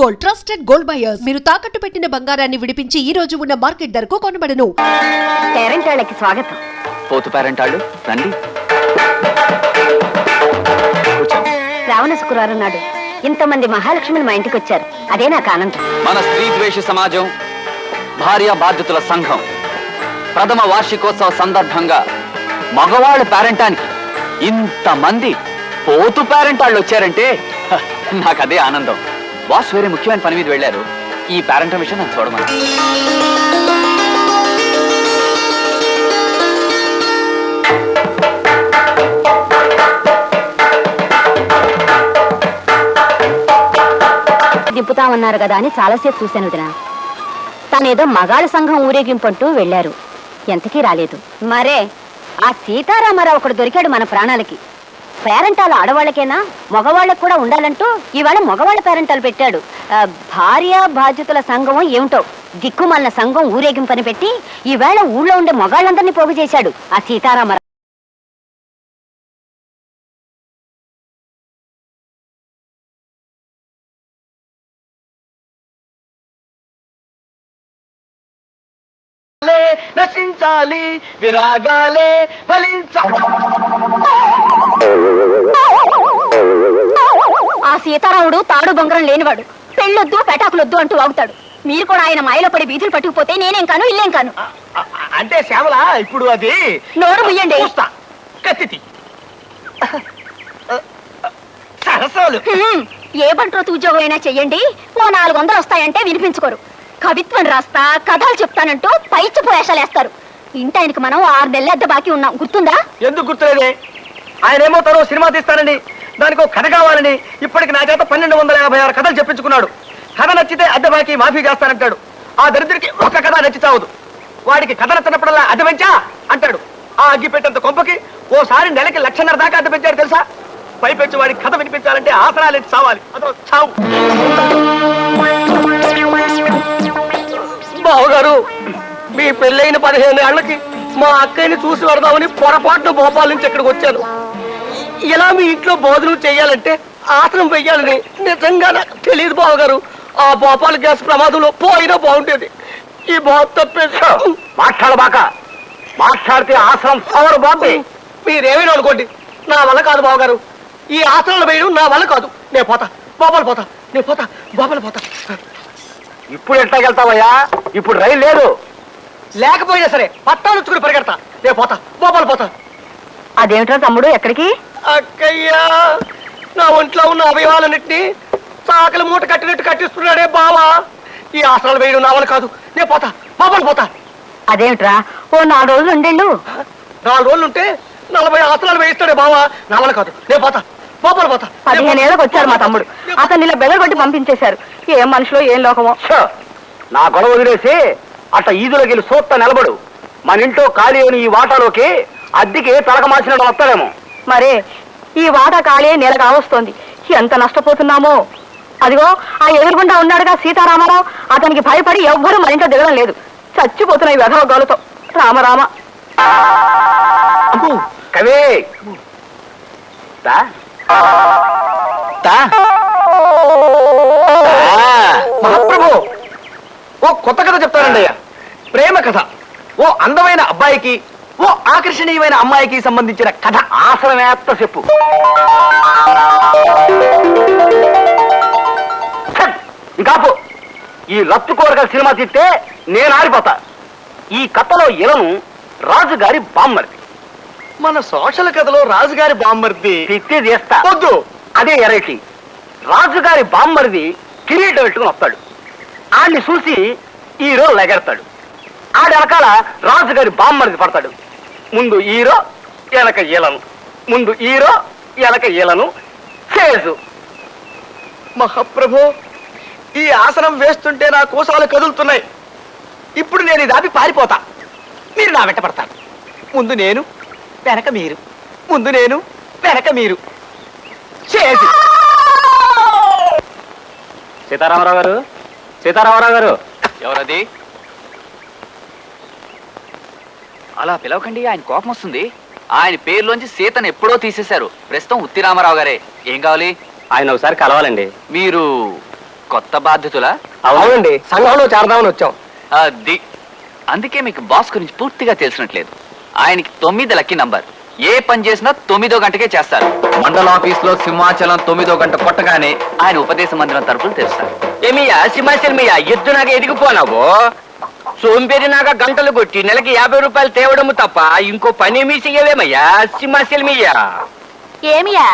Gold trusted gold buyers. మీరు తాకట్టు పెట్టిన బంగారాన్ని విడిపించి ఈ రోజు ఉన్న మార్కెట్ ధరకు కొనబడను. పేరెంటాళ్ళకి స్వాగతం. పోతు పేరెంటాళ్ళు రండి. శ్రావణ శుక్రవారం నాడు ఇంతమంది మహాలక్ష్మిని మా ఇంటికి వచ్చారు. అదే నాకు ఆనందం. మన స్త్రీ ద్వేష సమాజం భార్య బాధ్యతల సంఘం ప్రథమ వార్షికోత్సవ సందర్భంగా మగవాళ్ళ పేరెంటానికి ఇంతమంది పోతు పేరెంటాళ్ళు వచ్చారంటే నాకు అదే ఆనందం. బాస్ వేరే ముఖ్యమైన పని మీద వెళ్ళారు. ఈ పేరెంట్ విషయం నన్ను చూడమని. దింపుతామన్నారు కదా అని చాలాసేపు చూశాను వదినా. తనేదో మగాళ్ళ సంఘం ఊరేగింపంటూ వెళ్లారు. ఎంతకీ రాలేదు. మరే ఆ సీతారామారావు ఒకడు దొరికాడు మన ప్రాణాలకి. పేరెంటాలు ఆడవాళ్ళకేనా మగవాళ్ళకు కూడా ఉండాలంటూ ఈవేళ మగవాళ్ళ పేరెంటాలు పెట్టాడు. భార్య బాధ్యతల సంఘం ఏమిటో దిక్కుమాలిన సంఘం ఊరేగింపని పెట్టి ఈవేళ ఊళ్ళో ఉండే మగాళ్ళందరినీ పోగు చేశాడు ఆ సీతారామారావు. నశించాలి విరాగాలే ఫలించాలి. ఆ సీతారాముడు తాడు బొంగరం లేనివాడు. పెళ్ళొద్దు పెటాకులొద్దు అంటూ వాగుతాడు. మీరు కూడా ఆయన మాయలో పడి బీతులు పట్టుకుపోతే నేనేం కాను ఇల్లేం కాను. అంటే శ్యామల ఇప్పుడు అది నోరు ముయ్యండి. కత్తి సరసాలు ఏ బంట్రోతు ఉద్యోగం అయినా చెయ్యండి, ఓ 400 వస్తాయంటే వినిపించుకోరు. కవిత్వం రాస్తా కథలు చెప్తానంటూ పైచి పోయేషాలేస్తారు. ఇంటాయనకి మనం 6 నెలల అద్దె బాకీ ఉన్నాం, గుర్తుందా? ఎందుకు గుర్తులేదే? ఆయన ఏమో తను సినిమా తీస్తానండి, దానికి ఒక కథ కావాలని ఇప్పటికి నా చేత 1256 కథలు చెప్పించుకున్నాడు. కథ నచ్చితే అద్దె బాకీ మాఫీ చేస్తానంటాడు. ఆ దరిద్రుడికి ఒక కథ నచ్చి చావదు. వాడికి కథ నచ్చినప్పుడల్లా అద్దె పెంచా అంటాడు. ఆ అగ్గి పెట్టేంత కొంపకి ఓసారి నెలకి 1,50,000 దాకా అద్దె పెంచాడు తెలుసా? పైపెచ్చి వాడికి కథ వినిపించాలంటే ఆసనాలు ఎత్తి చావాలి. అదో చావు. బావగారు, మీ పెళ్ళైన 15 ఏళ్లకి మా అక్కయ్యని చూసి వరదామని పొరపాటున భోపాల నుంచి ఇక్కడికి వచ్చాను. ఇలా మీ ఇంట్లో భోజనం చేయాలంటే ఆసనం వెయ్యాలని నిజంగా నాకు తెలియదు బావగారు. ఆ భోపాల గ్యాస్ ప్రమాదంలో పోయినా బాగుండేది. ఈ బాబు తప్పేసి మాట్లాడబాక. మాట్లాడితే ఆసనం పవర్ బాబే. మీరేమైనా అనుకోండి, నా వల్ల కాదు బావగారు. ఈ ఆసనాలు వేయడం నా వల్ల కాదు. నేను పోతా, బాబాలు పోతా, నేను పోతా, బాబాలు పోతా. ఇప్పుడు ఎట్లాగెళ్తావయ్యా? ఇప్పుడు రైలు లేదు. లేకపోయినా సరే పట్టాలు వచ్చుకుని పరిగెడతా. నేను పోతా, బాబాలు పోతా. అదేమిటో తమ్ముడు, ఎక్కడికి? అక్కయ్యా, నా ఒంట్లో ఉన్న అవయవాలన్నింటినీ చాకలి మూట కట్టినట్టు కట్టిస్తున్నాడే బావా. ఈ ఆసనాలు వేయడం నా వల్ల కాదు. నేను పోతా, బాబాలు పోతా. అదేమిట్రా, ఓ 4 రోజులు ఉండేళ్ళు. 4 రోజులు ఉంటే 40 ఆసనాలు వేయిస్తాడే బావా. నా వల్ల కాదు. నేను పోతా, బాబాలు పోతా. 15 ఏళ్ళకి వచ్చారు మా తమ్ముడు. అతను ఇలా బెదరగొట్టి పంపించేశారు. ఏం మనుషులో ఏం లోకమో. నా గొడవ వదిలేసి అట్ట ఈదులోకి వెళ్ళి సూత్త నిలబడు. మన ఇంట్లో ఖాళీ అయిన ఈ వాటాలోకి అద్దెకి తలక మార్చినట్టు వస్తాడేమో. మరే ఈ వాటా ఖాళీ నెల కావస్తోంది. ఎంత నష్టపోతున్నామో. అదిగో ఆ ఎదురుగుండా ఉన్నాడుగా సీతారామారావు, అతనికి భయపడి ఎవ్వరూ మన ఇంట్లో దిగడం లేదు. చచ్చిపోతున్నాయి వెధవ గోలతో. రామరామ. కవి మహాప్రభు, ఓ కొత్త కథ చెప్తానండి అయ్యా. ప్రేమ కథ. ఓ అందమైన అబ్బాయికి ఓ ఆకర్షణీయమైన అమ్మాయికి సంబంధించిన కథ. ఆసనమేత్త చెప్పు. ఇంకాపు. ఈ లత్తు కోరగల సినిమా తీస్తే నేను ఆరిపోతా. ఈ కథలో ఇలను రాజుగారి బామ్మర్ది. మన సోషల్ కథలో రాజుగారి బామ్మర్ది తిత్తి చేస్తా వద్దు. అదే ఎరైటీ. రాజుగారి బామ్మర్ది కిరీటం పెట్టుకుని వస్తాడు. ఆడిని చూసి హీరో లెగెడతాడు. ఆడి వెనకాల రాజుగారి బామ్మర్ది పడతాడు. ముందు హీరో ఎలక ఈలను, ముందు హీరో ఎలక ఈలను చేసు. మహాప్రభు, ఈ ఆసనం వేస్తుంటే నా కోసాలు కదులుతున్నాయి. ఇప్పుడు నేను ఇది ఆపి పారిపోతా. మీరు నా వెంట పడతారు. ముందు నేను, వెనక మీరు, ముందు నేను, వెనక మీరు. చేసి. సీతారామరావు గారు, సీతారామరావు గారు. ఎవరది? అలా పిలవకండి, ఆయన కోపం వస్తుంది. ఆయన పేరులోంచి సీతను ఎప్పుడో తీసేశారు. ప్రస్తుతం ఉత్తి రామారావు గారే. ఏం కావాలి? ఆయన ఒకసారి కలవాలండి. మీరు కొత్త బాధ్యతలా? అవునండి, సంఘంలో చేరదామని వచ్చాం. అది అందుకే మీకు బాస్ గురించి పూర్తిగా తెలిసినట్లేదు. ఆయనకి 9 లక్కీ నంబర్. ఏ పని చేసినా 9వ గంటకే చేస్తారు. మండల ఆఫీస్ లో సింహాచలం 9వ గంట కొట్టగానే ఆయన ఉపదేశ మందిరం తరపులు తెరుస్తారు. ఏమియా సింహాచలమియా, ఎద్దునాగా ఎదిగిపోనావు. సోంపేరినాగా గంటలు కొట్టి నెలకి 50 రూపాయలు తేవడము తప్ప ఇంకో పని ఏమీ చెయ్యవేమయ్యా సింహాచలమియా. ఏమియా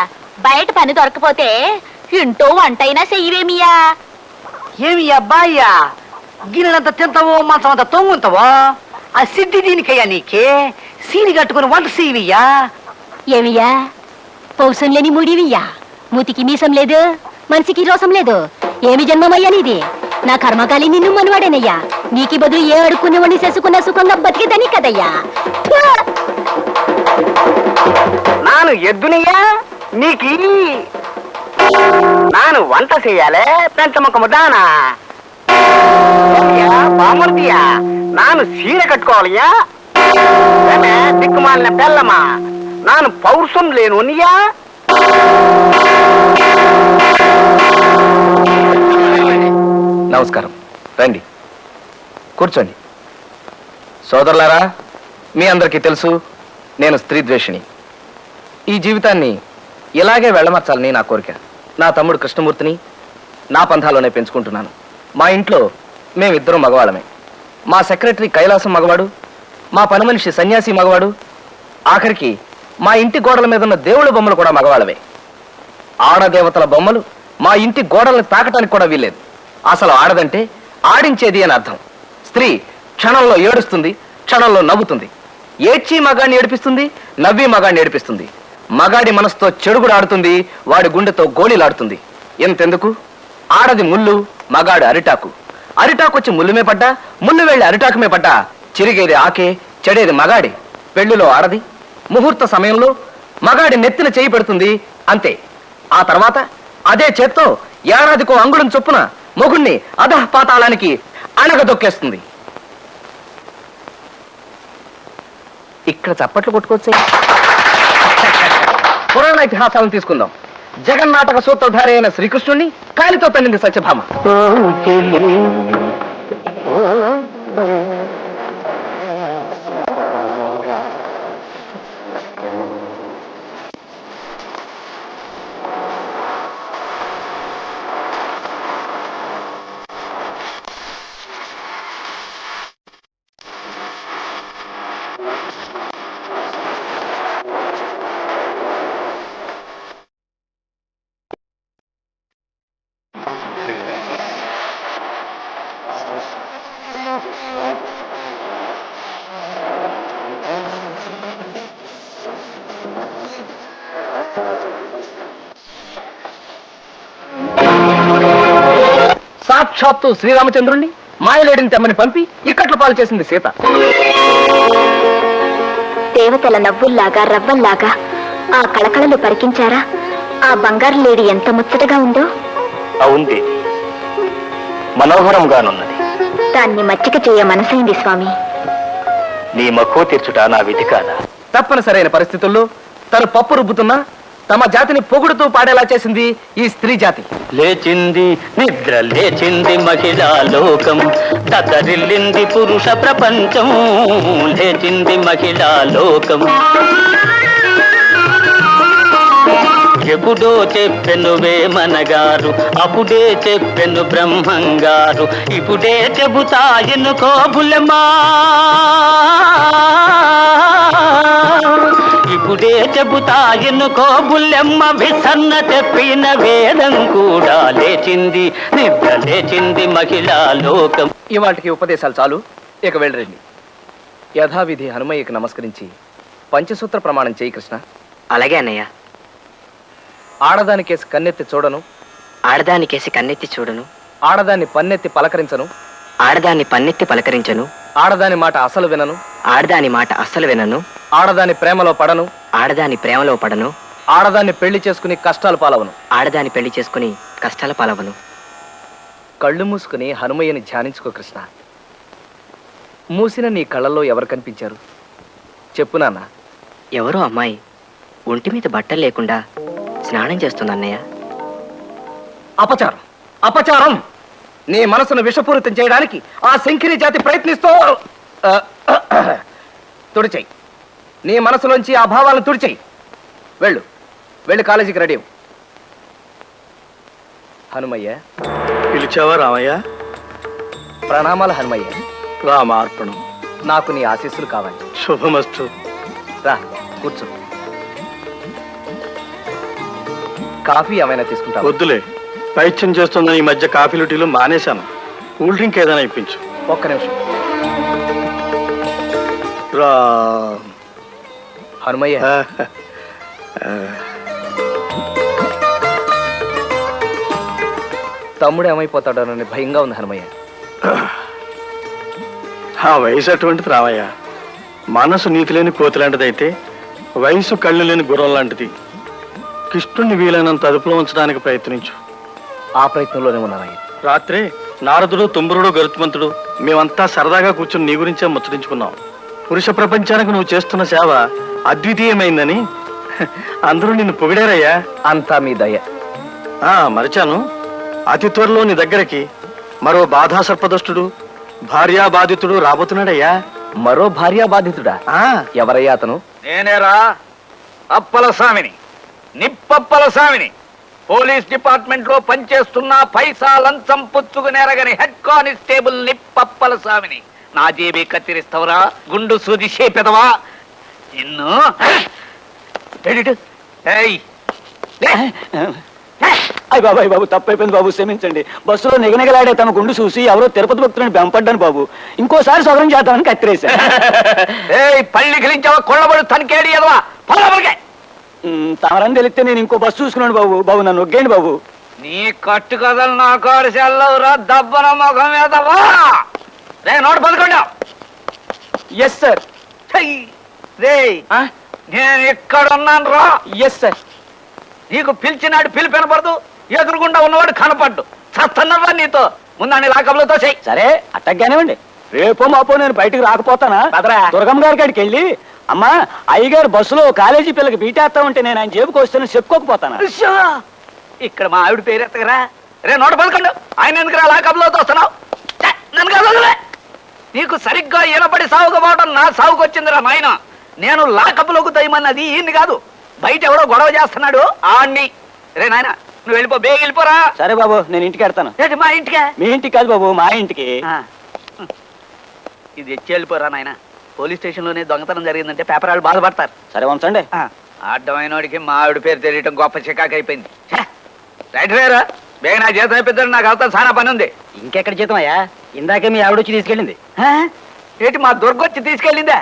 బయట పని దొరకపోతే ఇంటో వంటైనా చెయ్యవేమియా? ఏమి అబ్బాయ్యా, గిన్నెలంత తింటావో మంచం అంత తొంగుంటావో? ఆ సిద్ధి దీనికయ్యా నీకే సీని కట్టుకుని వంట చేయవయ్యా. ఏమియా పౌసం లేని ముడివియ్యా, మూతికి మీసం లేదు, మనిషికి రోసం లేదు. ఏమి జన్మమయ్యా నీది? నా కర్మకాలి నిన్ను మనవాడేనయ్యా. నీకి బదులు ఏ అడుక్కునేవాడిని చేసుకున్న సుఖంగా బతికేదని కదయ్యా. నాను ఎద్దునియా నీకి, నాను వంట చెయ్యాలే పెంచముఖము దానా. బామర్దియా నాను సీర కట్టుకోవాలయ్యా. దిక్కుమాలిన బెల్లమా, నాను పౌరుషం లేనునియా. నమస్కారం, రండి కూర్చోండి. సోదరులారా, మీ అందరికీ తెలుసు నేను స్త్రీ ద్వేషిని. ఈ జీవితాన్ని ఇలాగే వెళ్ళమర్చాలని నా కోరిక. నా తమ్ముడు కృష్ణమూర్తిని నా పంథాలోనే పెంచుకుంటున్నాను. మా ఇంట్లో మేమిద్దరం మగవాళ్ళమే. మా సెక్రటరీ కైలాసం మగవాడు, మా పని మనిషి సన్యాసి మగవాడు, ఆఖరికి మా ఇంటి గోడల మీద ఉన్న దేవుళ్ళ బొమ్మలు కూడా మగవాళ్ళవే. ఆడదేవతల బొమ్మలు మా ఇంటి గోడల్ని తాకటానికి కూడా వీల్లేదు. అసలు ఆడదంటే ఆడించేది అని అర్థం. స్త్రీ క్షణంలో ఏడుస్తుంది, క్షణంలో నవ్వుతుంది. ఏడ్చి మగాడిని ఏడిపిస్తుంది, నవ్వి మగాడిని ఏడిపిస్తుంది. మగాడి మనసుతో చెడుగుడు ఆడుతుంది, వాడి గుండెతో గోళీలాడుతుంది. ఎంతెందుకు, ఆడది ముళ్ళు, మగాడు అరిటాకు. అరిటాకు వచ్చి ముళ్ళుమే పడ్డా, ముళ్ళు వెళ్ళి అరిటాకుమే పడ్డా చిరిగేది ఆకే, చెడేది మగాడి. పెళ్లిలో ఆడది ముహూర్త సమయంలో మగాడి నెత్తిన చేయి పెడుతుంది, అంతే. ఆ తర్వాత అదే చేత్తో ఏడాదికో అంగుళం చొప్పున మొగుణ్ణి అధః పాతాళానికి అణగదొక్కేస్తుంది. ఇక్కడ చప్పట్లు కొట్టుకోవచ్చే. పురాణ ఇతిహాసాలను తీసుకుందాం. జగన్నాటక సూత్రధారి అయిన శ్రీకృష్ణుణ్ణి కాలితో తన్నింది సత్యభామ. సాక్షాత్తు శ్రీరామచంద్రుణ్ణి మాయలేడిని తెమ్మని పంపి ఇక్కట్ల పాలు చేసింది సీత. దేవతల నవ్వుల్లాగా రవ్వల్లాగా ఆ కళకళలు పరికించారా? ఆ బంగారు లేడి ఎంత ముచ్చటగా ఉందో. అవుంది, మనోహరంగానున్నది. దాన్ని మచ్చిక చేయ మనసైంది స్వామి. నీ మక్కువ తీర్చుట నా విధి కాదా? తప్పనిసరైన పరిస్థితుల్లో తను పప్పు రుబ్బుతున్నా తమ జాతిని పొగుడుతూ పాడేలా చేసింది ఈ స్త్రీ జాతి. లేచింది నిద్ర లేచింది మహిళా లోకం, దతరిల్లింది పురుష ప్రపంచం. లేచింది మహిళా లోకం. ఎప్పుడో చెప్పెను వేమనగారు, అప్పుడే చెప్పెను బ్రహ్మంగారు, ఇప్పుడే చెబుతా ఎన్నుకో బుల్లెమ్మా. ఇప్పుడే చెబుతా ఎన్నుకో బుల్లెమ్మ. విసన్న చెప్పిన వేదం కూడా లేచింది, నిద్ర లేచింది మహిళా లోకం. ఇవాటికి ఉపదేశాలు చాలు, ఇక వెళ్ళరండి. యథావిధి హనుమయ్యకి నమస్కరించి పంచసూత్ర ప్రమాణం చేయి కృష్ణ. అలాగే అన్నయ్య. ఆడదానికేసి కన్నెత్తి చూడను, ఆడదానికేసి కన్నెత్తి చూడను, ఆడదాన్ని పన్నెత్తి పలకరించను, ఆడదాన్ని పన్నెత్తి పలకరించను, ఆడదాని మాట అసలు వినను, ఆడదాని మాట అస్సలు వినను, ఆడదాని ప్రేమలో పడను, ఆడదాని ప్రేమలో పడను, ఆడదాన్ని పెళ్లి చేసుకుని కష్టాలు పాలవను. ఆడదాని పెళ్లి చేసుకుని కష్టాల పాలవను. కళ్ళు మూసుకుని హనుమయ్యని ధ్యానించుకో కృష్ణ. మూసిన నీ కళ్ళల్లో ఎవరు కనిపించారు చెప్పు నాన్న. ఎవరో అమ్మాయి ఒంటి మీద బట్టలు లేకుండా స్నానం చేస్తుంది అన్నయ్య. అపచారం. అపచారం. నీ మనసును విషపూరితం చేయడానికి ఆ శంకిని జాతి ప్రయత్నిస్తూ తుడిచేయి. నీ మనసులోంచి ఆ భావాలను తుడిచేయి. వెళ్ళు, వెళ్ళి కాలేజీకి రెడీ అవ్వు. హనుమయ్య. పిలిచావా రామయ్య? ప్రణామాలు హనుమయ్య. రామార్పణం. నాకు నీ ఆశీస్సులు కావాలి. శుభమస్తు. రా కూర్చో. కాఫీ ఏమైనా తీసుకుంటా? వద్దులే, పైత్యం చేస్తుందని ఈ మధ్య కాఫీలు టీలు మానేశాను. కూల్ డ్రింక్ ఏదైనా ఇప్పించు. ఒక్క నిమిషం. రా హనుమయ్య, తమ్ముడు ఏమైపోతాడోనని భయంగా ఉంది హనుమయ్య. ఆ వయసు అటువంటిది రామయ్య. మనసు నీతి లేని కోతి లాంటిదైతే వయసు కళ్ళు లేని గుర్రం లాంటిది. కృష్ణుణ్ణి వీలైనంత అదుపులో ఉంచడానికి ప్రయత్నించు. ఆ ప్రయత్నంలోనే ఉన్నానయ్య. రాత్రి నారదుడు, తుంబురుడు, గరుత్మంతుడు మేమంతా సరదాగా కూర్చుని నీ గురించే ముచ్చరించుకున్నాం. పురుష ప్రపంచానికి నువ్వు చేస్తున్న సేవ అద్వితీయమైందని అందరూ నిన్ను పొగిడారయ్యా. అంతా మీ దయ. మరిచాను, అతి త్వరలో నీ దగ్గరికి మరో బాధా సర్పదష్టుడు, భార్యా బాధితుడు రాబోతున్నాడయ్యా. మరో భార్యా బాధితుడా? ఎవరయ్యా అతను? నేనేరా, అప్పల స్వామిని, నిప్పప్పల స్వామిని. పోలీస్ డిపార్ట్మెంట్ లో పనిచేస్తున్న పైసా లంచం పుచ్చుకునేరగని హెడ్ కానిస్టేబుల్ నిప్పప్పల స్వామిని. నా జేబీ కత్తిరిస్తావురా, గుండు సూది చేపెదవా నిన్ను. అయ్య బాబు, అయ్య బాబు, తప్పైపోయింది బాబు, క్షమించండి. బస్సులో నిగనిగలాడే తమ గుండు చూసి ఎవరో తిరుపతి భక్తులను బెంపడ్డాను బాబు. ఇంకోసారి సౌకర్యం చేద్దామని కత్తిరేశా. పళ్ళి గిలించావా, కొళ్ళబడు తనికేడి ఎదవా, పొలబడికే. తమరని తెలిస్తే నేను ఇంకో బస్సు చూసుకున్నాను బాబు. బాబు నన్ను ఒగ్గేయండి బాబు. నీ కట్టు కథలు నా కారు సెల్లవురా, దబ్బన ముఖం మీదవా. రే నోటు పదకొండా. Yes sir. రే నేను ఎక్కడున్నాను రా. Yes sir. నీకు పిలిచినాడు పిలిపి వినపడదు, ఎదురుగుండా ఉన్నవాడు కనపడ్డు. చస్తున్నావా నీతో ముందండి లాకబులతో చెయ్యి. సరే అట్టగ్గానేవ్వండి. రేపో మాపో నేను బయటకు రాకపోతానా? దుర్గమ్మ గారి కాడికి వెళ్ళి, అమ్మా అయ్యగారు బస్సులో కాలేజీ పిల్లకి బీటేస్తా ఉంటే నేను ఆయన జేబుకి వస్తాను చెప్పుకోకపోతానా? ఇక్కడ మా ఆవిడ పేరు ఎత్తగరా. రే నోట పదకొండు. ఆయన ఎందుకు రా లాకబులతో వస్తున్నావు? నన్ను కదలలే. నీకు సరిగ్గా ఈనపడి సాగుకపోవడం నా సాగుకు వచ్చిందిరా నాయన. నేను లాకబులోకి తయమన్నది ఈయన్ని కాదు, బయట ఎవడో గొడవ చేస్తున్నాడు ఆణ్ణి. రే నాయన నువ్వు వెళ్ళిపో, బేగ వెళ్ళిపోరా. సరే బాబు, నేను ఇంటికి వెళ్తాను. మా ఇంటికే? మీ ఇంటికి కాదు బాబు, మా ఇంటికి. ఇది ఎచ్చి వెళ్ళిపోరా నాయన. పోలీస్ స్టేషన్ లోనే దొంగతనం జరిగిందంటే పేపర్ వాళ్ళు బాధపడతారు. సరే ఉంచండి. అడ్డమైన వాడికి మా ఆవిడ పేరు తెలియటం గొప్ప చికాకు అయిపోయింది. రైట్ రేరా, బేగ నా జీతం అయిపోతాడు, నాకు అవుతా చాలా పని ఉంది. ఇంకెక్కడ జీతం అయ్యా? ఇందాకే మీ ఆవిడ వచ్చి తీసుకెళ్ళింది. ఏంటి మా దుర్గొచ్చి తీసుకెళ్ళిందా?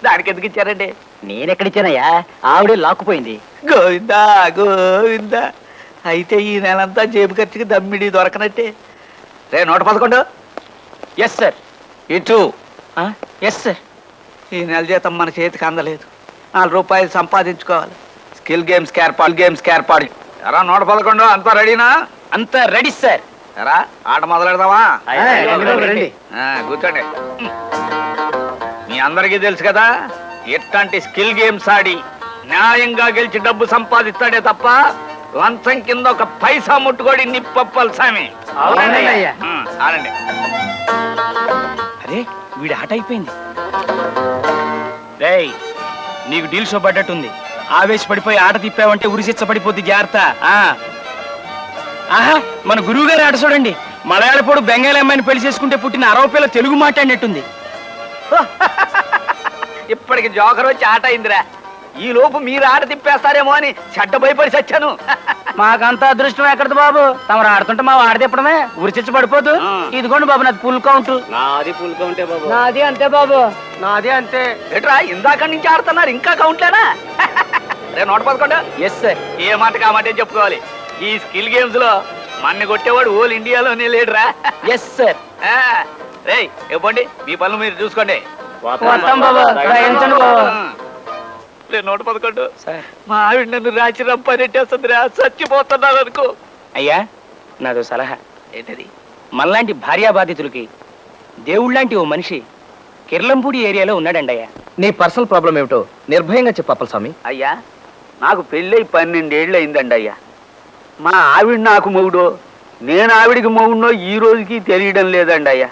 దానికి ఎందుకు ఇచ్చారండి? నేనెక్కడిచ్చానయ్యా? ఆవిడే లాక్కుపోయింది. గోవిందా గోవిందా. అయితే ఈ నెలంతా జేబు ఖర్చుకి దమ్మిడి దొరకనట్టే. రే నోట పదకొండు. Yes sir. ఇటు. Yes sir. ఈ నెల జీతం మన చేతికి అందలేదు, 4 రూపాయలు సంపాదించుకోవాలి. స్కిల్ గేమ్స్కి ఏర్పాటు. ఎరా నోట పదకొండు, అంతా రెడీనా? అంతా రెడీ సార్. ఎరా ఆట మొదలెడదామా? రండి. కూర్చోండి. మీ అందరికీ తెలుసు కదా, ఎట్లాంటి స్కిల్ గేమ్స్ ఆడి న్యాయంగా గెలిచి డబ్బు సంపాదిస్తాడే తప్ప లంచం కింద ఒక పైసా ముట్టుకోడి నిప్పప్పల స్వామి. ఆడండి. అరే వీడి ఆట అయిపోయింది. రేయ్ నీకు డీల్ షో పడ్డట్టుంది. ఆవేశపడిపోయి ఆట తిప్పావంటే ఉరిశిచ్చ పడిపోద్ది, జాగ్రత్త. ఆహా, మన గురువు గారి ఆట చూడండి. మలయాళపోడు బెంగాలీ అమ్మాయిని పెళ్లి చేసుకుంటే పుట్టిన 60 పిల్ల తెలుగు మాట్లాడినట్టుంది. ఇప్పటికి జోకర్ వచ్చి ఆట అయిందిరా. ఈ లోపు మీరు ఆట తిప్పేస్తారేమో అని చెడ్డ భయపడి చచ్చాను. మాకంత అదృష్టం ఎక్కడది బాబు? తమరు ఆడుతుంటే మా ఆడ తిప్పడమే, ఉరిచిచ్చ పడిపోదు. ఇదిగోండి బాబు నాది ఫుల్ కౌంట్. నాది ఫుల్ కౌంటే బాబు. నాది అంతే బాబు, నాది అంతే. ఎట్రా ఇందాక నుంచి ఆడుతున్నారు, ఇంకా కౌంట్లేనా? రే నోట పదకొండు. Yes sir. ఏ మాట కామాటే చెప్పుకోవాలి. ఈ స్కిల్ గేమ్స్ లో మన్ని కొట్టేవాడు ఓల్ ఇండియాలోనే లేడురా. Yes sir. రే ఇవ్వండి, మీ పనులు మీరు చూసుకోండి. వస్తాం బాబు, రాయించండి బాబు. రే నోట పదకొండు. మా ఆవిడ నన్ను రాచి రంపనెట్టేస్తుందిరా, చచ్చిపోతున్నాను అనుకో. అయ్యా నాదో సలహా. ఏంటది? మనలాంటి భార్యా బాధితులకి దేవుళ్ళంటి ఓ మనిషి కిర్లంపూడి ఏరియాలో ఉన్నాడండి అయ్యా. నీ పర్సనల్ ప్రాబ్లం ఏమిటో నిర్భయంగా చెప్పాలి స్వామి. అయ్యా నాకు పెళ్ళై 12 ఏళ్ళు అయిందండి అయ్యా. మా ఆవిడ నాకు మొగుడు, నేను ఆవిడికి మొగున్నో ఈ రోజుకి తెలియడం లేదండి అయ్యా.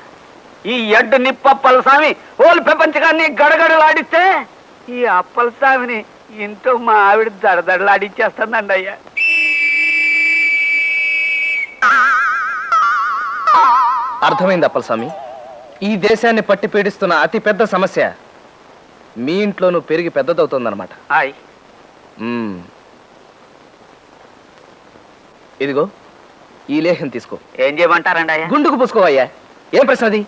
ఈ ఎడ్డు నిప్పప్పల స్వామి ఓలు ప్రపంచకాన్ని గడగడలాడిస్తే ఈ అప్పల స్వామిని ఇంట్లో మా ఆవిడ దడదడలాడిచ్చేస్తుందండి అయ్యా. అర్థమైంది అప్పలస్వామి. ఈ దేశాన్ని పట్టి పీడిస్తున్న అతి పెద్ద సమస్య మీ ఇంట్లోనూ పెరిగి పెద్దదవుతోందన్నమాట. హాయ్. ఇదిగో ఈ లేహ్యం తీసుకో. ఏం చేయమంటారండి అయ్యా? గుండుకు పూసుకోవయ్యా. ఏం ప్రశ్న అది?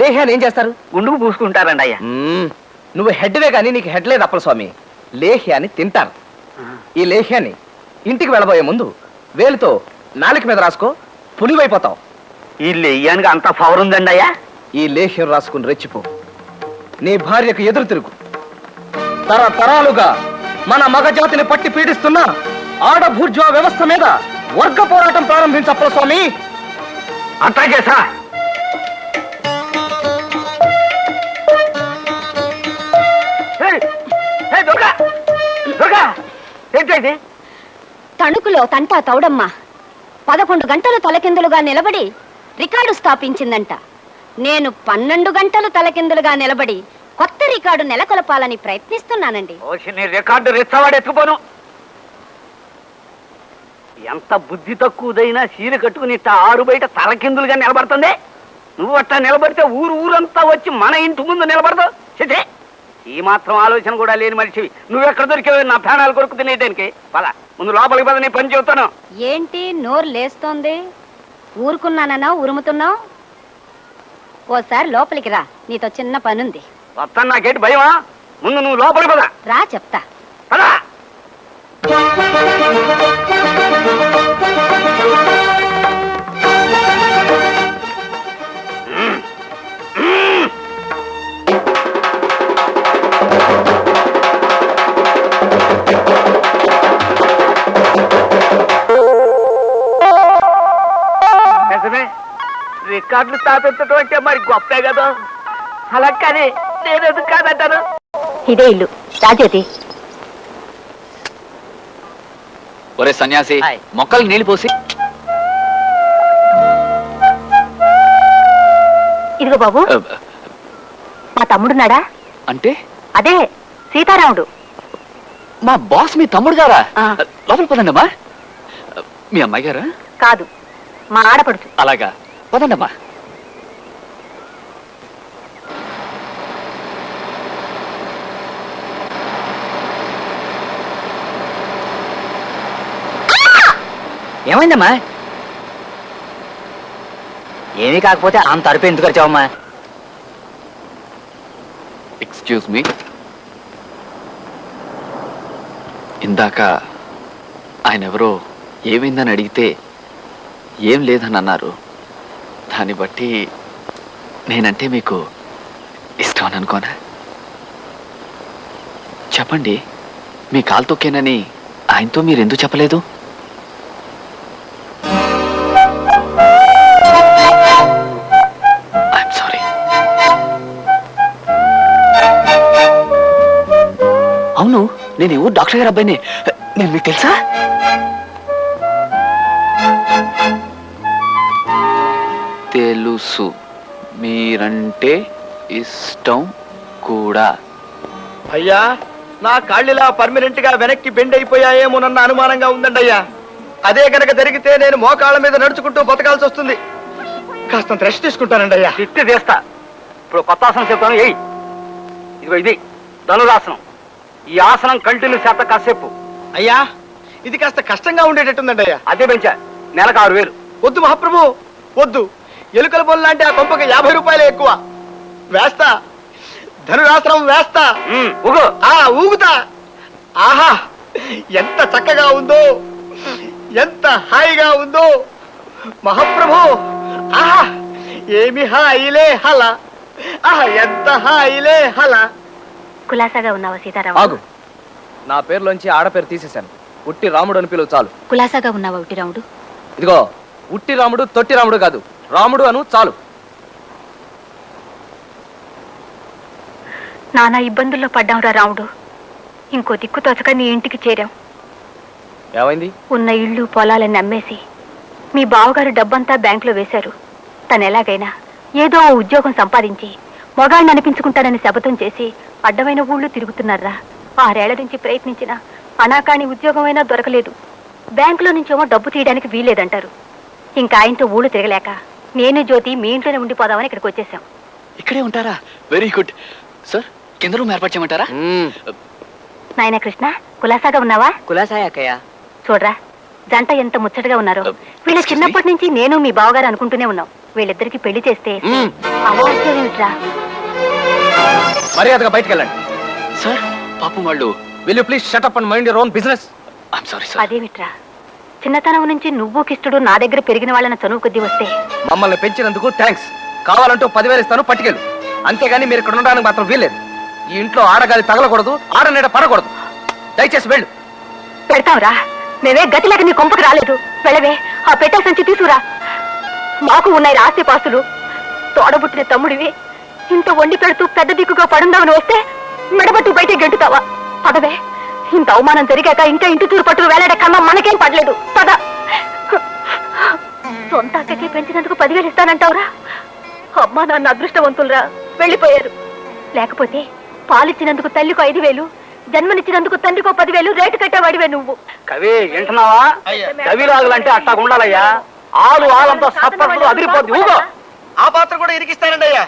లేహ్యాన్ని ఏం చేస్తారు? గుండుకు పూసుకుంటారండి అయ్యా. నువ్వు హెడ్వే కానీ నీకు హెడ్ లేదు అప్పలస్వామి. లేహ్యాన్ని తింటారు. ఈ లేహ్యాన్ని ఇంటికి వెళ్ళబోయే ముందు వేలుతో నాలుక మీద రాసుకో, పులివైపోతావు. ఈ లెయ్యానికి అంత పవర్ ఉందండి అయ్యా? ఈ లేహ్యం రాసుకుని రెచ్చిపో. నీ భార్యకు ఎదురు తిరుగు. తరతరాలుగా మన మగజాతిని పట్టి పీడిస్తున్న ఆడభూర్జువా వ్యవస్థ మీద వర్గ పోరాటం ప్రారంభించప్పల స్వామి. అట్లాగే సార్. ఏంటండి? తణుకులో తంటా తౌడమ్మ 11 గంటలు తలకిందులుగా నిలబడి రికార్డు స్థాపించిందంట. నేను 12 గంటలు తలకిందులుగా నిలబడి కొత్త రికార్డు నెలకొల్పాలని ప్రయత్నిస్తున్నానండి. నీ రికార్డు రెచ్చవాడెత్తుకోను. ఎంత బుద్ధి తక్కువదైనా చీర కట్టుకుని ఆరు బయట తలకిందులుగా నిలబడుతుంది. నువ్వు అట్లా నిలబడితే ఊరంతా వచ్చి మన ఇంటి ముందు నిలబడదు. చితే, ఈ మాత్రం ఆలోచన కూడా లేని మనిషివి. నువ్వెక్కడ దొరికేవి నా ప్రాణాలు కొరకు తినేటానికి? పద, ముందు లోపలికి పద, నీ పని చెబుతాను. ఏంటి నోరు లేస్తోంది? ఊరుకున్నానన్నా ఉరుముతున్నావు? ఓసారి లోపలికి రా, నీతో చిన్న పనుంది. వస్తాను, నాకేంటి భయమా? ముందు నువ్వు లోపలికి పద. రా చెప్తా. పదా. రికార్డులు స్థాపించడం అంటే మరి గొప్పే కదా. అలా కానీ నేను ఎందుకు కాదంటాను? ఇదే ఇల్లు రాజేది. ఒరే సన్యాసి, మొక్కలు నీళ్లు పోసి. ఇదిగో బాబు, మా తమ్ముడున్నాడా? అంటే అదే సీతారాముడు. మా బాస్ మీ తమ్ముడు గారా? ఆ. లోపల పదండమ్మా. మీ అమ్మాయి గారా? కాదు, మా ఆడపడుచు. అలాగా, పదండమ్మా. ఏమైందమ్మా? ఏమీ కాకపోతే అంత అరుపు ఎందుకు వచ్చావమ్మా? Excuse me. ఇందాక ఆయన ఎవరో ఏమైందని అడిగితే ఏం లేదని అన్నారు. దాన్ని బట్టి నేనంటే మీకు ఇష్టం అని అనుకోనా? చెప్పండి, మీ కాలు తొక్కేనని ఆయనతో మీరు ఎందుకు చెప్పలేదు? I'm sorry. అవును, నేను ఈ ఊరు డాక్టర్ గారు అబ్బాయిని. నేను మీకు తెలుసా? తెలుసు, మీరంటే ఇష్టం కూడా. అయ్యా, నా కాళ్ళిలా పర్మనెంట్ గా వెనక్కి బెండ్ అయిపోయాయేమోనన్న అనుమానంగా ఉందండి అయ్యా. అదే కనుక జరిగితే నేను మోకాళ్ళ మీద నడుచుకుంటూ బతకాల్సి వస్తుంది. కాస్త రెస్ట్ తీసుకుంటానండి అయ్యా. తిట్టి చేస్తా. ఇప్పుడు కొత్త ఆసనం చెప్తాను. ఏయ్, ఇదిగో ఇది ధనురాసనం. ఈ ఆసనం కంటిన్యూ చేత కాసేపు. అయ్యా, ఇది కాస్త కష్టంగా ఉండేటట్టుందండి అయ్యా. అదే పెంచా, నెలకు 6000. వద్దు మహాప్రభు, వద్దు. ఎలుకల బొల్ లాంటి ఆ కొంపకి 50 రూపాయలే ఎక్కువ. వేస్తా, ధనురాసనం వేస్తా. ఊగు. ఊగుతా. ఆహా, ఎంత చక్కగా ఉందో, ఎంత హాయిగా ఉందో మహాప్రభు. ఆహా, ఏమి హాయిలే హల. ఆహా, ఎంత హాయిలే హల. కులాసాగా ఉన్నావా సీతారాము? ఆగు, నా పేరులోంచి ఆడపేరు తీసేశాను. ఉట్టి రాముడు అని పిలువు చాలు. కులాసాగా ఉన్నావా ఉట్టి రాముడు? ఇదిగో, ఉట్టి రాముడు తొట్టి రాముడు కాదు, రాముడు అను చాలు. నానా ఇబ్బందుల్లో పడ్డాంరా రాముడు. ఇంకో దిక్కు తోచక నీ ఇంటికి చేరాం. ఏమైంది? ఉన్న ఇళ్ళు పొలాలని అమ్మేసి మీ బావగారు డబ్బంతా బ్యాంకులో వేశారు. తను ఎలాగైనా ఏదో ఓ ఉద్యోగం సంపాదించి మొగాళ్ళని అనిపించుకుంటానని శపథం చేసి అడ్డమైన ఊళ్ళు తిరుగుతున్నారా. 6 ఏళ్ల నుంచి ప్రయత్నించిన అనాకాని ఉద్యోగమైనా దొరకలేదు. బ్యాంకులో నుంచేమో డబ్బు తీయడానికి వీల్లేదంటారు. ఇంకా ఆయనతో ఊళ్ళు తిరగలేక నేను జ్యోతి మీ ఇంట్లోనే ఉండిపోదామని ఇక్కడికి వచ్చేసాం. ఇక్కడే ఉంటారా? Very good sir. కింద రూమ్ ఏర్పాటు చేయమంటారా? నాయన కృష్ణ, కులాసాగా ఉన్నావా? కులాసాయ అక్కయ్య. చూడరా, జంట ఎంత ముచ్చటగా ఉన్నారో. వీళ్ళ excuse me? చిన్నప్పటి నుంచి నేను మీ బావగారు అనుకుంటూనే ఉన్నాం. వీళ్ళిద్దరికి పెళ్లి చేస్తే అవాంఛనీయమిట్రా. మర్యాదగా బయటికి వెళ్ళండి. సార్ పాపం వాళ్ళు. Will you please shut up and mind your own business. I'm sorry sir. అదేమిట్రా, చిన్నతనం నుంచి నువ్వు కిష్టుడు నా దగ్గర పెరిగిన వాళ్ళని చనువు కొద్దీ వస్తే మమ్మల్ని పెంచినందుకు థ్యాంక్స్. కావాలంటూ 10,000 ఇస్తాను, పట్టుకెళ్ళు. అంతేగాని మీరు ఇక్కడ ఉండడానికి మాత్రం వీల్లేదు. ఈ ఇంట్లో ఆడగాలి తగలకూడదు, ఆడనీడ పడకూడదు. దయచేసి వెళ్ళు. పెడతావురా. మేమే గతి లేక నీ కొంపకు రాలేదు. వెళ్ళవే, ఆ పెట్టెల సంచి తీసుకురా. మాకు ఉన్నాయి ఆస్తి పాస్తులు. తోడబుట్టిన తమ్ముడివి ఇంత వండి పెడుతూ పెద్ద దిక్కుగా పడుందామని వస్తే మెడబట్టు బయట గెంటుతావా? పదవే, ఇంత అవమానం జరిగాక ఇంకా ఇంటి తూరు పట్టు వేలాడే కన్నా మనకేం పడలేదు. పద. సొంత అక్కకి పెంచినందుకు 10,000 ఇస్తానంటావురా? అమ్మా నాన్న అదృష్టవంతులరా, వెళ్ళిపోయారు. లేకపోతే పాలిచ్చినందుకు తల్లికో 5,000, జన్మనిచ్చినందుకు తండ్రికో 10,000 రేటు కట్టేవాడివే నువ్వు. కవి వింటున్నావా? కవిలాగులంటే అట్టా ఉండాలయ్యా. ఆలంతా సప్పట్లు అదిరిపోద్ది. ఊగో. ఆ పాత్ర కూడా ఇరికిస్తానండి అయ్యా.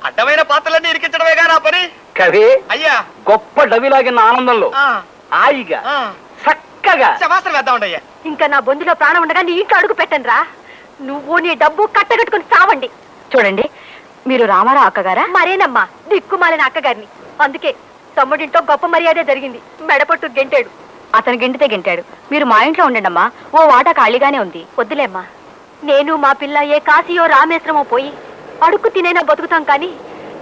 అడ్డమైన పాత్రలన్నీ ఇరికించడమేగా నా పని. కవి అయ్యా గొప్ప డవిలాగిన ఆనందంలో హాయిగా చక్కగా శమాసనం వేద్దామండి అయ్యా. ఇంకా నా బొందులో ప్రాణం ఉండగా నీ ఇంట్లో అడుగు పెట్టండి రా. నువ్వు నీ డబ్బు కట్టగట్టుకుని చావండి. చూడండి, మీరు రామారావు అక్కగారా? మరేనమ్మా, దిక్కుమాలిన అక్కగారిని. అందుకే తమ్ముడింట్లో గొప్ప మర్యాదే జరిగింది. మెడపట్టు గెంటాడు. అతను గెంటితే గెంటాడు. మీరు మా ఇంట్లో ఉండండమ్మా. ఓ వాటా ఖాళీగానే ఉంది. వద్దులేమ్మా, నేను మా పిల్ల ఏ కాశీయో రామేశ్వరమో పోయి అడుక్కు తినైనా బతుకుతాం. కానీ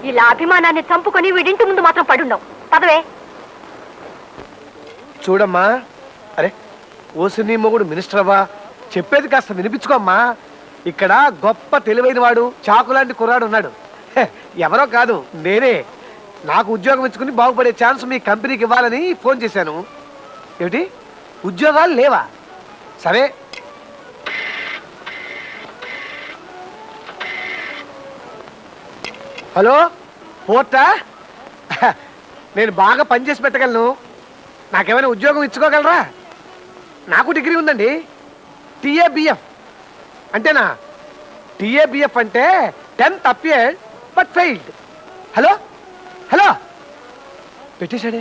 ఇలా అభిమానాన్ని చంపుకొని వీడింటి ముందు మాత్రం పడుండం. పదవే. చూడమ్మా, అరే ఓసిని మొగుడు మినిస్టర్ అవ్వా, చెప్పేది కాస్త వినిపించుకోమ్మా. ఇక్కడ గొప్ప తెలివైన వాడు, చాకులాంటి కుర్రాడు ఉన్నాడు. హె, ఎవరో కాదు, నేనే. నాకు ఉద్యోగం ఇచ్చుకుని బాగుపడే ఛాన్స్ మీ కంపెనీకి ఇవ్వాలని ఫోన్ చేశాను. ఏమిటి, ఉద్యోగాలు లేవా? సరే, హలో పోర్టా? నేను బాగా పనిచేసి పెట్టగలను. నాకేమైనా ఉద్యోగం ఇచ్చుకోగలరా? నాకు డిగ్రీ ఉందండి. టీఏబిఎఫ్ అంటేనా? టీఏబిఎఫ్ అంటే 10th appeared but failed. Hello hello, పెట్టేశాడే.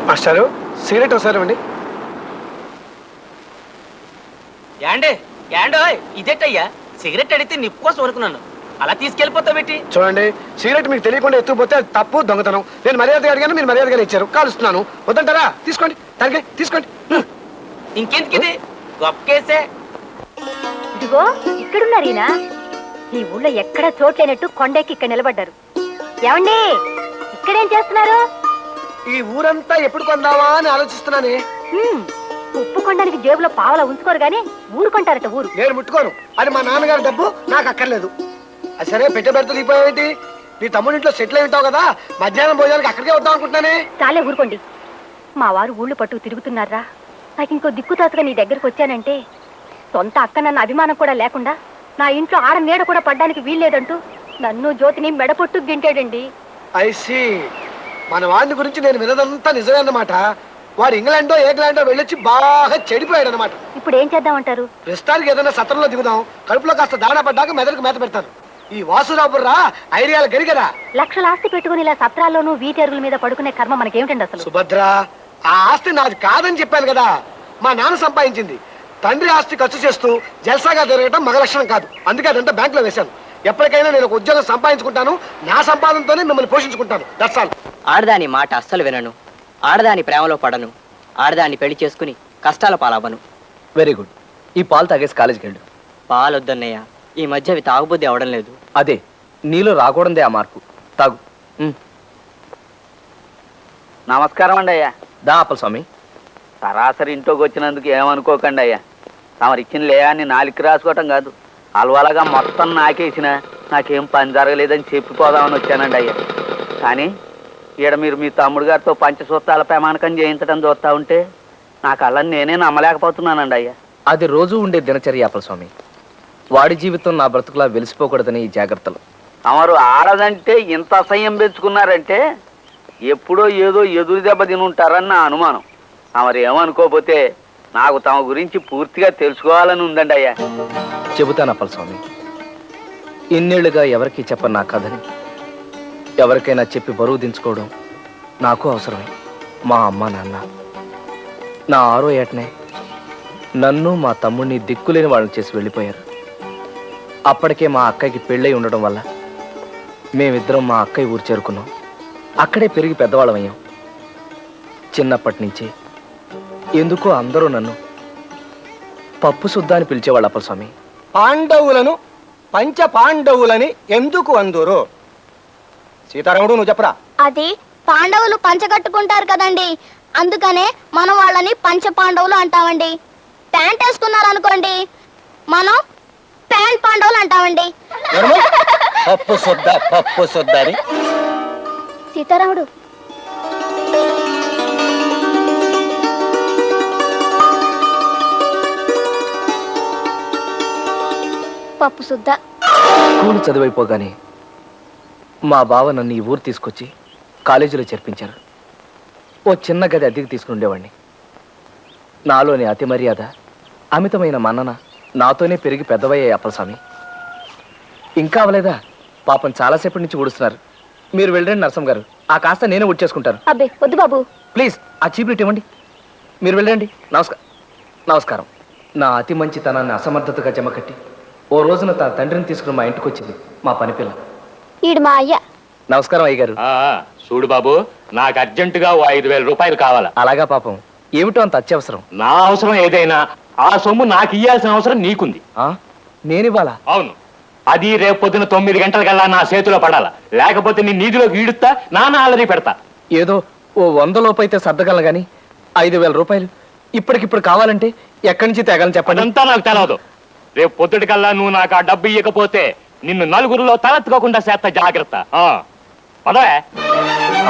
మాస్టారు, సిగరెట్ ఒకసారి ఇవ్వండి. యాండే యాండో ఇదేటయ్యా, సిగరెట్ అడిగితే నిప్పు కోసం వరకున్నాను, అలా తీసుకెళ్ళిపోతావు పెట్టి. చూడండి, సిగరెట్ మీకు తెలియకుండా ఎత్తుకుపోతే అది తప్పు, దొంగతనం. నేను మర్యాదగా అడిగాను, మీరు మర్యాదగానే ఇచ్చారు. కాలుస్తున్నాను. వద్దంటారా? తీసుకోండి, తనకే తీసుకోండి. ఇంకెందుకు ఇది గొప్ప కేసే. ఇదిగో ఇక్కడున్నారు ఈయన. ఈ ఊళ్ళో ఎక్కడ చోట్లేనట్టు కొండెక్కి ఇక్కడ నిలబడ్డారు. ఏమండి, ఇక్కడేం చేస్తున్నారు? ఈ ఊరంతా ఎప్పుడు కొందావా అని ఆలోచిస్తున్నానే. ఉప్పు కొండానికి జేబులో పావలా ఉంచుకోరు గానీ ఊరు కొంటారట. ఊరు నేను ముట్టుకోను. అది మా నాన్నగారి డబ్బు, నాకు అక్కర్లేదు. అది సరే, పెట్టబెడత దిగిపోయావేంటి? నీ తమ్ముడింట్లో సెటిల్ అయి ఉంటావు కదా, మధ్యాహ్నం భోజనానికి అక్కడికే వద్దాం అనుకుంటున్నానే. చాలే ఊరుకోండి. మా వారు ఊళ్ళు పట్టుకు తిరుగుతున్నారా? నాకు ఇంకో దిక్కుతాతగా నీ దగ్గరకు వచ్చానంటే సొంత అక్క నన్న అభిమానం కూడా లేకుండా నా ఇంట్లో ఆడ నీడ కూడా పడ్డానికి వీల్లేదంటూ నన్ను జ్యోతిని మెడపొట్టు గింటాడండి. ఐసి, మన వాడిని గురించి నేను వినదంతా నిజమే అన్నమాట. వాడు ఇంగ్లాండో ఇంగ్లాండో వెళ్ళొచ్చి బాగా చెడిపోయాడు అనమాట. ఇప్పుడు ఏం చేద్దామంటారు? ప్రస్తుతానికి ఏదైనా సత్రంలో దిగుదాం. కడుపులో కాస్త దాణా పడ్డాక మెదడుకు మేత పెడతాను. ఈ వాసురాబుర్రా ఐడియాలు గరిగరా. లక్షల ఆస్తి పెట్టుకుని ఇలా సత్రాల్లోనూ వీటెరుగుల మీద పడుకునే కర్మ మనకేమిటండి అసలు? సుభద్ర, ఆ ఆస్తి నాది కాదని చెప్పాను కదా. మా నాన్న సంపాదించింది. తండ్రి ఆస్తి ఖర్చు చేస్తూ జల్సాగా తిరగటం మగ లక్షణం కాదు. అందుకే అదంతా బ్యాంకులో వేశాను. ఎప్పటికైనా నేను ఒక ఉద్యోగం సంపాదించుకుంటాను. నా సంపాదనతోనే మిమ్మల్ని పోషించుకుంటాను. That's all. ఆడదాని మాట అస్సలు వినను, ఆడదాని ప్రేమలో పడను, ఆడదాన్ని పెళ్లి చేసుకుని కష్టాల పాలవ్వను. Very good. ఈ పాలు తాగేసి కాలేజీకి వెళ్ళు. పాలొద్దన్నయ్య, ఈ మధ్య అవి తాగుబుద్ధి అవడం లేదు. అదే నీలో రాకూడదే ఆ మార్పు. తాగు. నమస్కారం అండి అయ్యా. దా అప్పల స్వామి. సరాసరి ఇంట్లోకి వచ్చినందుకు ఏమనుకోకండి అయ్యా. తమరిచ్చిన లేయాన్ని నాలుగు రాసుకోవటం కాదు, అలవాలగా మొత్తం నాకేసిన నాకేం పని జరగలేదని చెప్పిపోదామని వచ్చానండి అయ్యా. కానీ ఈడ మీరు మీ తమ్ముడు గారితో పంచసూత్రాల ప్రమాణకం చేయించడం చూస్తా ఉంటే నా కళ్ళని నేనే నమ్మలేకపోతున్నానండి అయ్యా. అది రోజు ఉండే దినచర్య అప్పలస్వామి. వాడి జీవితం నా బ్రతుకులా వెలిసిపోకూడదని ఈ జాగ్రత్తలు. అమరు ఆడదంటే ఇంత అసహ్యం పెంచుకున్నారంటే ఎప్పుడో ఏదో ఎదురు దెబ్బ తిని ఉంటారని నా అనుమానం. అమరు ఏమనుకోపోతే నాకు తమ గురించి పూర్తిగా తెలుసుకోవాలని ఉందండి అయ్యా. చెబుతాను అప్పలస్వామి. ఇన్నేళ్లుగా ఎవరికీ చెప్పను నా కథని ఎవరికైనా చెప్పి బరువు దించుకోవడం నాకు అవసరమే. మా అమ్మ నాన్న నా 6వ ఏటనే నన్ను మా తమ్ముడిని దిక్కులేని వాళ్ళని చేసి వెళ్ళిపోయారు. అప్పటికే మా అక్కయ్యకి పెళ్ళై ఉండడం వల్ల మేమిద్దరం మా అక్కయ్య ఊరు చేరుకున్నాం. అక్కడే పెరిగి పెద్దవాళ్ళం అయ్యాం. చిన్నప్పటి నుంచి ఎందుకో అందరూ నన్ను పప్పు సుద్దా అని పిలిచేవాళ్ళు అప్పలస్వామి. పాండవులను పంచ పాండవులని ఎందుకు అందురు? సీతారాముడు నువ్వు చెప్పరా. అది పాండవులు పంచ కట్టుకుంటారు కదండి, అందుకనే మనం వాళ్ళని పంచ పాండవులు అంటామండి. ప్యాంట్ వేసుకున్నారు అనుకోండి, మనం ప్యాంట్ పాండవులు అంటామండి. పప్పు సుద్ద అని సీతారాముడు పప్పు సుద్ద. స్కూలు చదివైపోగానే మా బావ నన్ను ఈ ఊరు తీసుకొచ్చి కాలేజీలో చేర్పించారు. ఓ చిన్న గది అద్దెకి తీసుకుని ఉండేవాడిని. నాలోని అతి మర్యాద, అమితమైన మన్నన నాతోనే పెరిగి పెద్దవయ్యాయి అప్పలస్వామి. ఇంకా అవలేదా? పాపం చాలాసేపటి నుంచి ఊడుస్తున్నారు. మీరు వెళ్ళండి నరసం గారు, ఆ కాస్త నేనే ఊడ్చేసుకుంటాను. అబ్బే వద్దు బాబు. ప్లీజ్ ఆ చీపులిట్ ఇవ్వండి. మీరు వెళ్ళండి. నమస్కారం. నా అతి మంచితనాన్ని అసమర్థతగా జమకట్టి ఓ రోజున తన తండ్రిని తీసుకుని మా ఇంటికి వచ్చింది మా పని పిల్ల. ఈడు మా అయ్య. నమస్కారం అయ్యగారు. చూడు బాబు, నాకు అర్జెంటుగా 5,000 రూపాయలు కావాలా. అలాగా పాపం, ఏమిటో అంత అత్యవసరం. నా అవసరం ఏదైనా ఆ సొమ్ము నాకు ఇయ్యాల్సిన అవసరం నీకుంది. నేనివ్వాలా? అవును, అది రేపు పొద్దున 9 గంటలకల్లా నా చేతిలో పడాలా. లేకపోతే నీ నీధిలోకి ఈడుస్తా, నాన్న అల్లరి పెడతా. ఏదో ఓ 100 లోపు అయితే సర్దగలను గాని 5,000 రూపాయలు ఇప్పటికిప్పుడు కావాలంటే ఎక్కడి నుంచి తేగలని చెప్పండి. అదంతా నాకు తెలవదు. రేపు పొద్దుటికల్లా నువ్వు నాకు ఆ డబ్బు ఇవ్వకపోతే నిన్ను నలుగురిలో తలెత్తుకోకుండా చేస్తా. జాగ్రత్త. పదవే.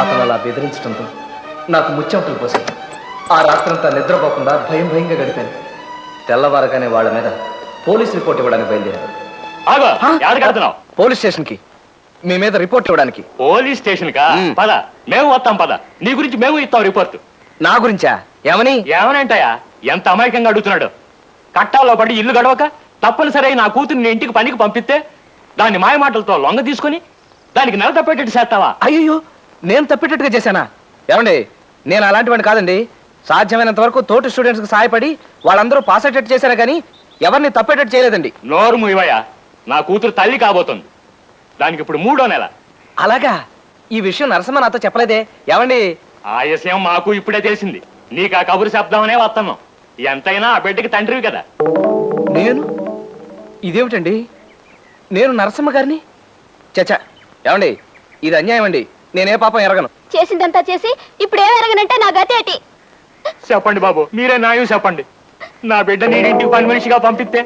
అతను అలా బెదిరించడంతో నాకు ముచ్చెమటలు పోసాయి. ఆ రాత్రంతా నిద్రపోకుండా భయంగా గడిపాను. తెల్లవారగానే వాళ్ళ మీద పోలీస్ రిపోర్ట్ ఇవ్వడానికి బయలుదేరారు. ఆగో, ఎక్కడికి వెళ్తున్నావ్? పోలీస్ స్టేషన్ కి మీ మీద రిపోర్ట్ ఇవ్వడానికి. పోలీస్ స్టేషన్ కా? పద, మేము వస్తాం. పద, నీ గురించి మేము ఇస్తాం రిపోర్ట్. నా గురించా? ఏమని? ఏమనంటాయా? ఎంత అమాయకంగా అడుగుతున్నాడు. కట్టాల్లో పడి ఇల్లు గడవక తప్పనిసరి నా కూతుర్ని ఇంటికి పనికి పంపిస్తే దాన్ని మాయమాటలతో లొంగ తీసుకుని దానికి నెల తప్పేటట్టు చేస్తావా? అయ్యో, నేను తప్పేటట్టుగా చేశానా? ఏమండి, నేను అలాంటి వాడిని కాదండి. సాధ్యమైనంత వరకు తోటి స్టూడెంట్స్ కి సహాయపడి వాళ్ళందరూ పాస్ అయ్యేటట్టు చేశారా కానీ ఎవరిని తప్పేటట్టు చేయలేదండి. నోరు మూయవయ్యా. నా కూతురు తల్లి కాబోతుంది. దానికి ఇప్పుడు 3వ నెల. అలాగా? ఈ విషయం నరసింహ నాతో చెప్పలేదే. ఏమండి? ఆలస్యం మాకు ఇప్పుడే తెలిసింది. నీకు ఆ కబురు శబ్దమనే వస్తున్నాం. ఎంతైనా ఆ బిడ్డకి తండ్రివి కదా. నేను? ఇదేమిటండి, నేను నరసింహ గారిని? చచ్చా, ఏమండి, ఇది అన్యాయం అండి. నేనే పాపం ఎరగను. చేసిందంతా చేసి ఇప్పుడు ఏం ఎరగనంటే నా గతి ఏంటి? చెప్పండి బాబు, మీరే న్యాయం చెప్పండి. నా బిడ్డ నేను ఇంటికి పని మనిషిగా పంపిస్తే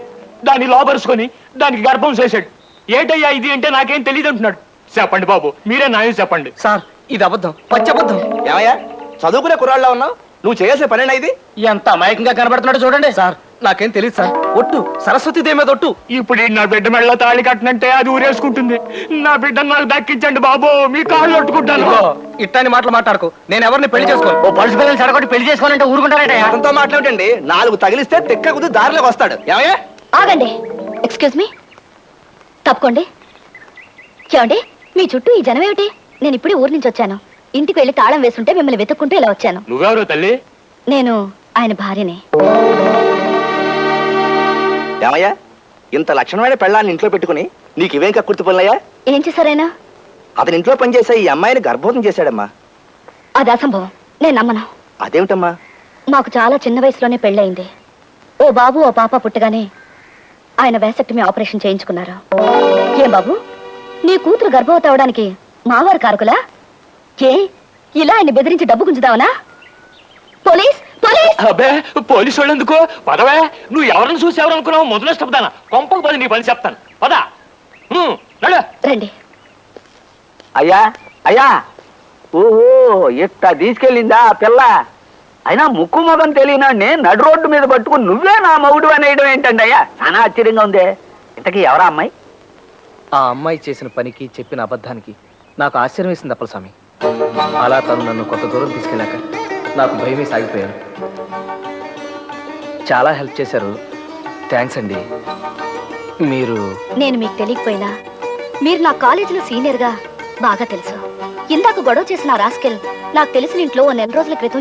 దాన్ని లోపరుచుకొని దానికి గర్భం చేశాడు. ఏంటయ్యా ఇది అంటే నాకేం తెలియదు అంటున్నాడు. చెప్పండి బాబు, మీరే న్యాయం చెప్పండి. సార్, ఇది అబద్ధం, పచ్చి అబద్ధం. ఏమయ్యా, చదువుకునే కుర్రాళ్ళ ఉన్నావు? నువ్వు చేసే పనేనా ఇది? ఎంత అమాయకంగా కనబడుతున్నాడు చూడండి. సార్, నాకేం తెలియదు సార్. ఒట్టు, సరస్వతి దేవి మీద ఒట్టు. ఇప్పుడు నా బిడ్డ మెడలో తాళి కట్టినంటే అది ఊరేసుకుంటుంది. నా బిడ్డను నాకు దక్కించండి బాబు, మీ కాళ్ళు కొట్టుకుంటాను. ఇట్టాని మాటలు మాట్లాడుకో. నేను ఎవరిని పెళ్లి చేసుకోను. ఓ పలుసు పిల్లలు సడగొట్టి పెళ్లి చేసుకోవాలంటే ఊరుకుంటారట. అతనితో మాట్లాడండి, 4 తగిలిస్తే తెక్క కుది దారిలోకి వస్తాడు. ఏమయ్యా? ఆగండి. ఎక్స్క్యూజ్ మీ, తప్పుకోండి. చూడండి, మీ చుట్టూ ఈ జనం ఏమిటి? నేను ఇప్పుడే ఊరు నుంచి వచ్చాను. ఇంటికి వెళ్ళి తాళం వేస్తుంటే మిమ్మల్ని వెతుక్కుంటూ ఇలా వచ్చాను. నువ్వెవరు తల్లి? నేను ఆయన భార్యని. ఏమయ్యా, ఇంత లక్షణమైన పెళ్ళాన్ని ఇంట్లో పెట్టుకుని నీకు ఇవేం కక్కుర్తి పనులయ్యా? ఏం చేశారైనా? అతని ఇంట్లో పనిచేసే ఈ అమ్మాయిని గర్భవతం చేశాడమ్మా. అది అసంభవం, నేను నమ్మను. అదేమిటమ్మా? మాకు చాలా చిన్న వయసులోనే పెళ్ళయింది. ఓ బాబు ఓ పాప పుట్టగానే ఆయన వేసక్టమీ ఆపరేషన్ చేయించుకున్నారు. ఏం బాబు, నీ కూతురు గర్భవతి అవడానికి మావారు కారకులా? ఏ ఇలా ఆయన బెదిరించి డబ్బు గుంజుదావనా? Police police! అబ్బే, పోలీసు వాళ్ళు ఎందుకు? పదవే. నువ్వు ఎవరిని చూసి ఎవరనుకున్నావు? మొదలు ఇష్టపదానా? కొంపకు పది నీ పని చెప్తాను. పదా రండి. అయ్యా అయ్యా, ఓహో ఇట్ట తీసుకెళ్ళిందా ఆ పిల్ల? అయినా ముక్కు మొగం తెలియనాడిని నడు రోడ్డు మీద పట్టుకుని నువ్వే నా మగుడు అనేయడం ఏంటండి అయ్యా? చాలా ఆశ్చర్యంగా ఉందే. ఇంతకీ ఎవరా అమ్మాయి? ఆ అమ్మాయి చేసిన పనికి చెప్పిన అబద్ధానికి నాకు ఆశ్చర్యం వేసింది అప్పలస్వామి. అలా తను నన్ను కొంత దూరం తీసుకెళ్ళాక నాకు భయమే సాగిపోయాను. చాలా హెల్ప్ చేశారు. థ్యాంక్స్ అండి. మీరు నేను మీకు తెలియకపోయినా మీరు నా కాలేజీలో సీనియర్గా బాగా తెలుసు. ఇందాక గొడవ చేసిన రాస్కెల్ నాకు తెలిసిన ఇంట్లో ఓ నెల రోజుల క్రితం